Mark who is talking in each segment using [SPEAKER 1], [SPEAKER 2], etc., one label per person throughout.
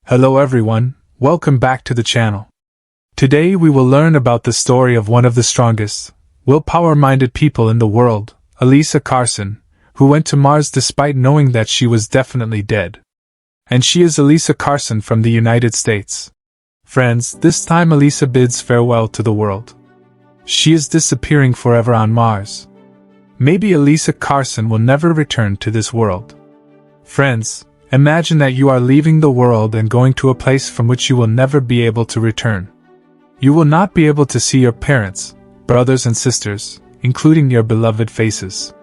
[SPEAKER 1] Hello everyone, welcome back to the channel. Today we will learn about the story of one of the strongest, willpower-minded people in the world, Elisa Carson, who went to Mars despite knowing that she was definitely dead. And she is Elisa Carson from the United States. Friends, this time Elisa bids farewell to the world. She is disappearing forever on Mars. Maybe Elisa Carson will never return to this world. Friends, imagine that you are leaving the world and going to a place from which you will never be able to return. You will not be able to see your parents, brothers and sisters, including your beloved faces.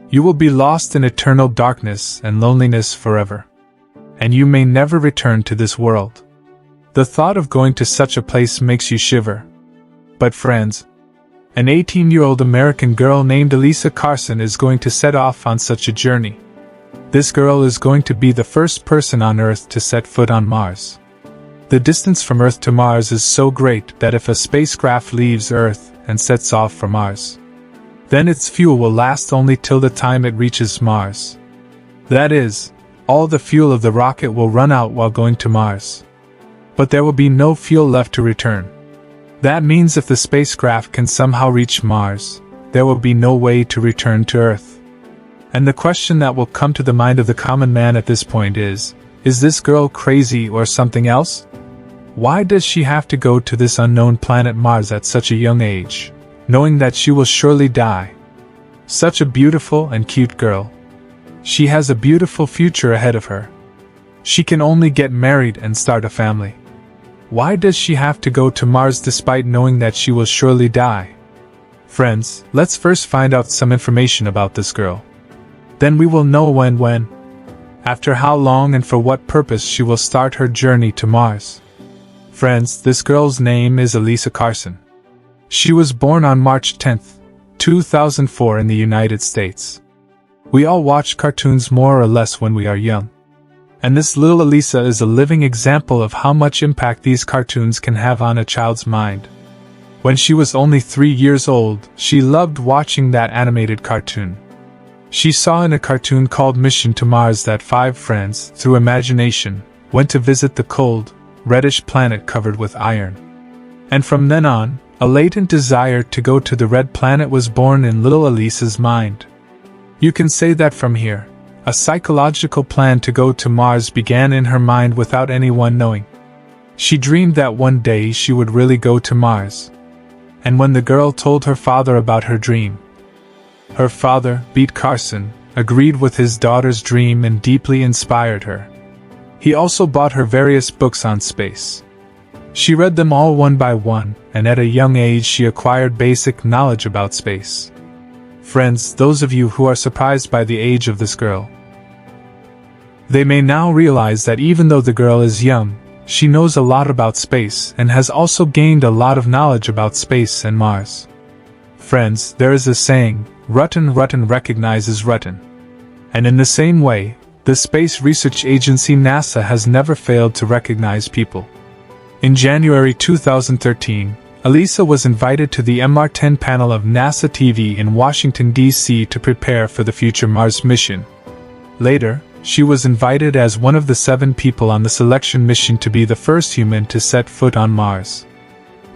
[SPEAKER 1] You will be lost in eternal darkness and loneliness forever. And you may never return to this world. The thought of going to such a place makes you shiver. But friends, an 18-year-old American girl named Elisa Carson is going to set off on such a journey. This girl is going to be the first person on Earth to set foot on Mars. The distance from Earth to Mars is so great that if a spacecraft leaves Earth and sets off for Mars, then its fuel will last only till the time it reaches Mars. That is, all the fuel of the rocket will run out while going to Mars. But there will be no fuel left to return. That means if the spacecraft can somehow reach Mars, there will be no way to return to Earth. And the question that will come to the mind of the common man at this point is this girl crazy or something else? Why does she have to go to this unknown planet Mars at such a young age, knowing that she will surely die? Such a beautiful and cute girl. She has a beautiful future ahead of her. She can only get married and start a family. Why does she have to go to Mars despite knowing that she will surely die? Friends, let's first find out some information about this girl. Then we will know when, after how long and for what purpose she will start her journey to Mars. Friends, this girl's name is Elisa Carson. She was born on March 10, 2004 in the United States. We all watch cartoons more or less when we are young. And this little Elisa is a living example of how much impact these cartoons can have on a child's mind. When she was only 3 years old, she loved watching that animated cartoon. She saw in a cartoon called Mission to Mars that 5 friends, through imagination, went to visit the cold, reddish planet covered with iron. And from then on, a latent desire to go to the red planet was born in little Elisa's mind. You can say that from here, a psychological plan to go to Mars began in her mind without anyone knowing. She dreamed that one day she would really go to Mars. And when the girl told her father about her dream, her father, Pete Carson, agreed with his daughter's dream and deeply inspired her. He also bought her various books on space. She read them all one by one, and at a young age she acquired basic knowledge about space. Friends, those of you who are surprised by the age of this girl, they may now realize that even though the girl is young, she knows a lot about space and has also gained a lot of knowledge about space and Mars. Friends, there is a saying, Rutten recognizes Rutten. And in the same way, the space research agency NASA has never failed to recognize people. In January 2013, Elisa was invited to the MR10 panel of NASA TV in Washington, D.C. to prepare for the future Mars mission. Later, she was invited as one of the 7 people on the selection mission to be the first human to set foot on Mars.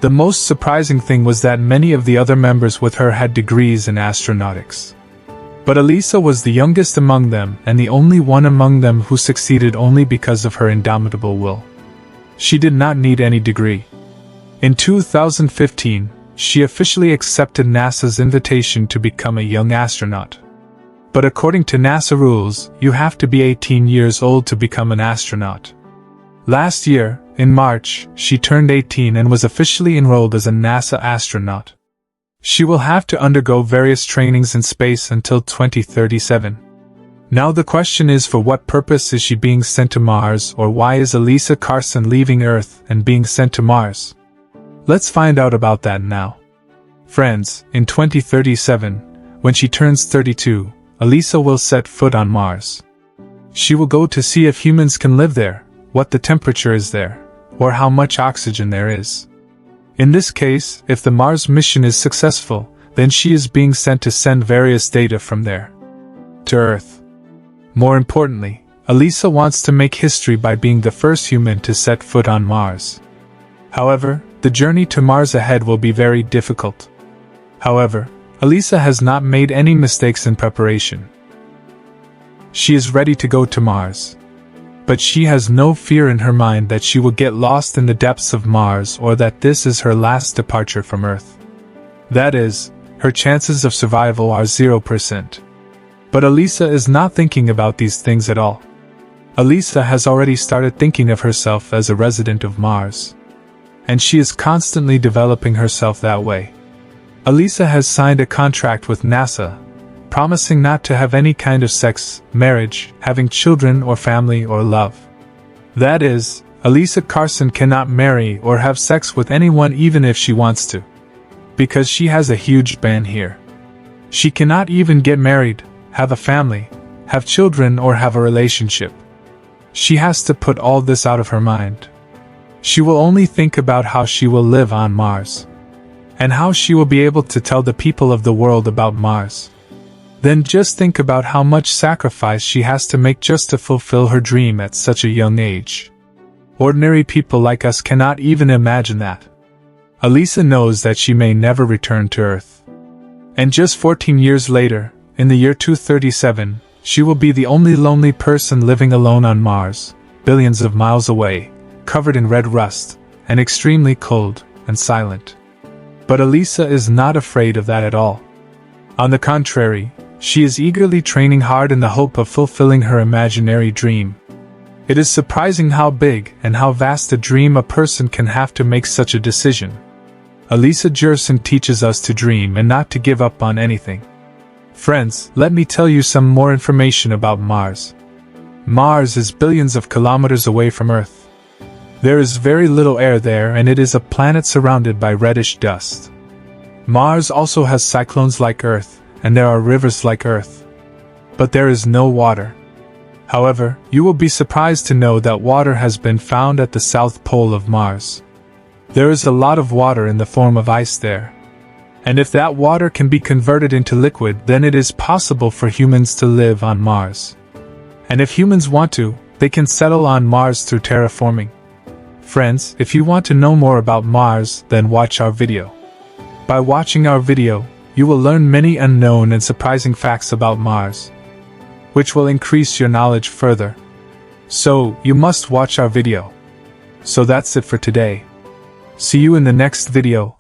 [SPEAKER 1] The most surprising thing was that many of the other members with her had degrees in astronautics. But Elisa was the youngest among them and the only one among them who succeeded only because of her indomitable will. She did not need any degree. In 2015, she officially accepted NASA's invitation to become a young astronaut. But according to NASA rules, you have to be 18 years old to become an astronaut. Last year, in March, she turned 18 and was officially enrolled as a NASA astronaut. She will have to undergo various trainings in space until 2037. Now the question is, for what purpose is she being sent to Mars, or why is Elisa Carson leaving Earth and being sent to Mars? Let's find out about that now. Friends, in 2037, when she turns 32, Elisa will set foot on Mars. She will go to see if humans can live there, what the temperature is there, or how much oxygen there is. In this case, if the Mars mission is successful, then she is being sent to send various data from there to Earth. More importantly, Elisa wants to make history by being the first human to set foot on Mars. However, the journey to Mars ahead will be very difficult. However, Elisa has not made any mistakes in preparation. She is ready to go to Mars. But she has no fear in her mind that she will get lost in the depths of Mars or that this is her last departure from Earth. That is, her chances of survival are 0%. But Elisa is not thinking about these things at all. Elisa has already started thinking of herself as a resident of Mars. And she is constantly developing herself that way. Elisa has signed a contract with NASA, promising not to have any kind of sex, marriage, having children or family or love. That is, Elisa Carson cannot marry or have sex with anyone even if she wants to. Because she has a huge ban here. She cannot even get married, have a family, have children or have a relationship. She has to put all this out of her mind. She will only think about how she will live on Mars. And how she will be able to tell the people of the world about Mars. Then just think about how much sacrifice she has to make just to fulfill her dream at such a young age. Ordinary people like us cannot even imagine that. Elisa knows that she may never return to Earth. And just 14 years later, in the year 237, she will be the only lonely person living alone on Mars, billions of miles away, covered in red rust, and extremely cold and silent. But Elisa is not afraid of that at all. On the contrary, she is eagerly training hard in the hope of fulfilling her imaginary dream. It is surprising how big and how vast a dream a person can have to make such a decision. Elisa Gerson teaches us to dream and not to give up on anything. Friends, let me tell you some more information about Mars. Mars is billions of kilometers away from Earth. There is very little air there and it is a planet surrounded by reddish dust. Mars also has cyclones like Earth, and there are rivers like Earth. But there is no water. However, you will be surprised to know that water has been found at the South Pole of Mars. There is a lot of water in the form of ice there. And if that water can be converted into liquid, then it is possible for humans to live on Mars. And if humans want to, they can settle on Mars through terraforming. Friends, if you want to know more about Mars, then watch our video. By watching our video, you will learn many unknown and surprising facts about Mars, which will increase your knowledge further. So, you must watch our video. So that's it for today. See you in the next video.